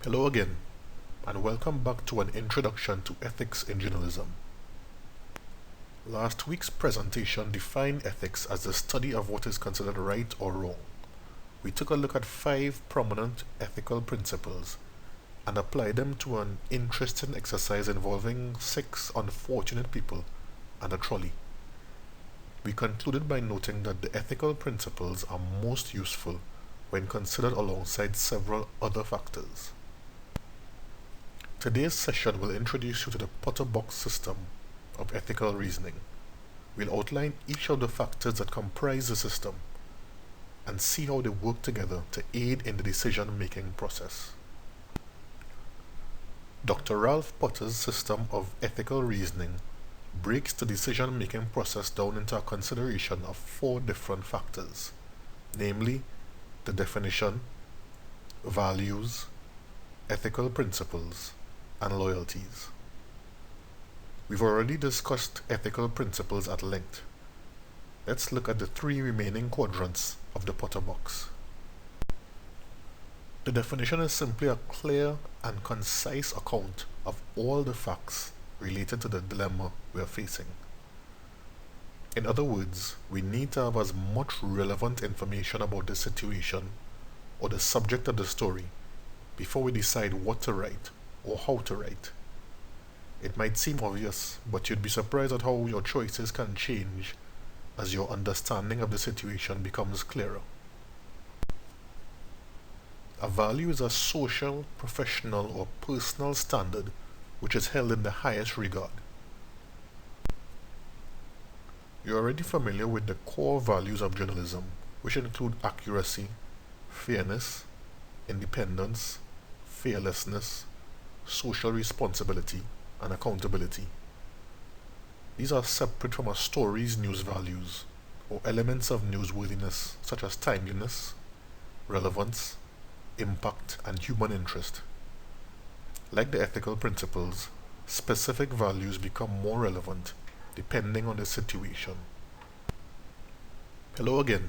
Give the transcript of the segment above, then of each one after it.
Hello again, and welcome back to an introduction to ethics in journalism. Last week's presentation defined ethics as the study of what is considered right or wrong. We took a look at 5 prominent ethical principles and applied them to an interesting exercise involving 6 unfortunate people and a trolley. We concluded by noting that the ethical principles are most useful when considered alongside several other factors. Today's session will introduce you to the Potter box system of ethical reasoning. We'll outline each of the factors that comprise the system and see how they work together to aid in the decision-making process. Dr. Ralph Potter's system of ethical reasoning breaks the decision-making process down into a consideration of 4 different factors, namely the definition, values, ethical principles, and loyalties. We've already discussed ethical principles at length. Let's look at the 3 remaining quadrants of the Potter box. The definition is simply a clear and concise account of all the facts related to the dilemma we are facing. In other words, we need to have as much relevant information about the situation or the subject of the story before we decide what to write or how to write. It might seem obvious, but you'd be surprised at how your choices can change as your understanding of the situation becomes clearer. A value is a social, professional, or personal standard which is held in the highest regard. You're already familiar with the core values of journalism, which include accuracy, fairness, independence, fearlessness, social responsibility, and accountability. These are separate from a story's news values, or elements of newsworthiness such as timeliness, relevance, impact, and human interest. Like the ethical principles, specific values become more relevant depending on the situation. Hello again,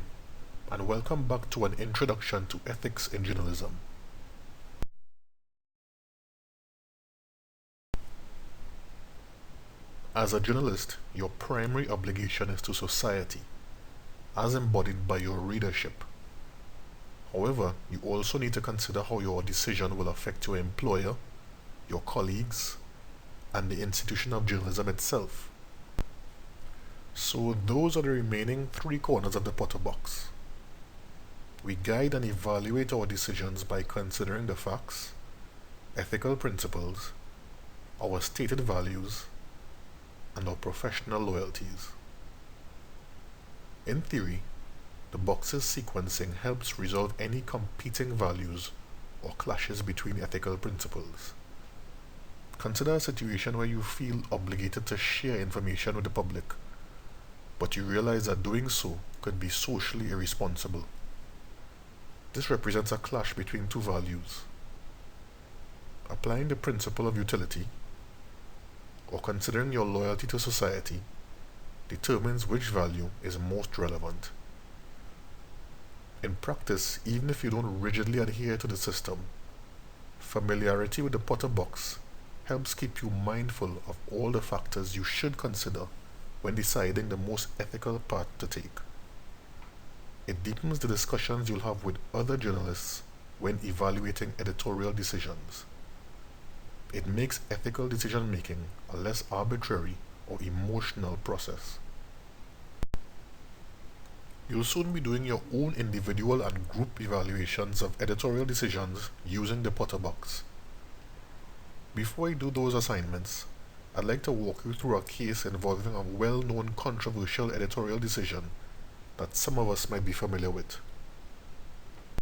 and welcome back to an introduction to ethics in journalism. As a journalist, your primary obligation is to society, as embodied by your readership. However, you also need to consider how your decision will affect your employer, your colleagues, and the institution of journalism itself. So those are the remaining 3 corners of the Potter box. We guide and evaluate our decisions by considering the facts, ethical principles, our stated values, and our professional loyalties. In theory, the box's sequencing helps resolve any competing values or clashes between ethical principles. Consider a situation where you feel obligated to share information with the public, but you realize that doing so could be socially irresponsible. This represents a clash between 2 values. Applying the principle of utility, or considering your loyalty to society, determines which value is most relevant. In practice, even if you don't rigidly adhere to the system, familiarity with the Potter box helps keep you mindful of all the factors you should consider when deciding the most ethical path to take. It deepens the discussions you'll have with other journalists when evaluating editorial decisions. It makes ethical decision-making a less arbitrary or emotional process. You'll soon be doing your own individual and group evaluations of editorial decisions using the Potter box. Before I do those assignments, I'd like to walk you through a case involving a well-known controversial editorial decision that some of us might be familiar with.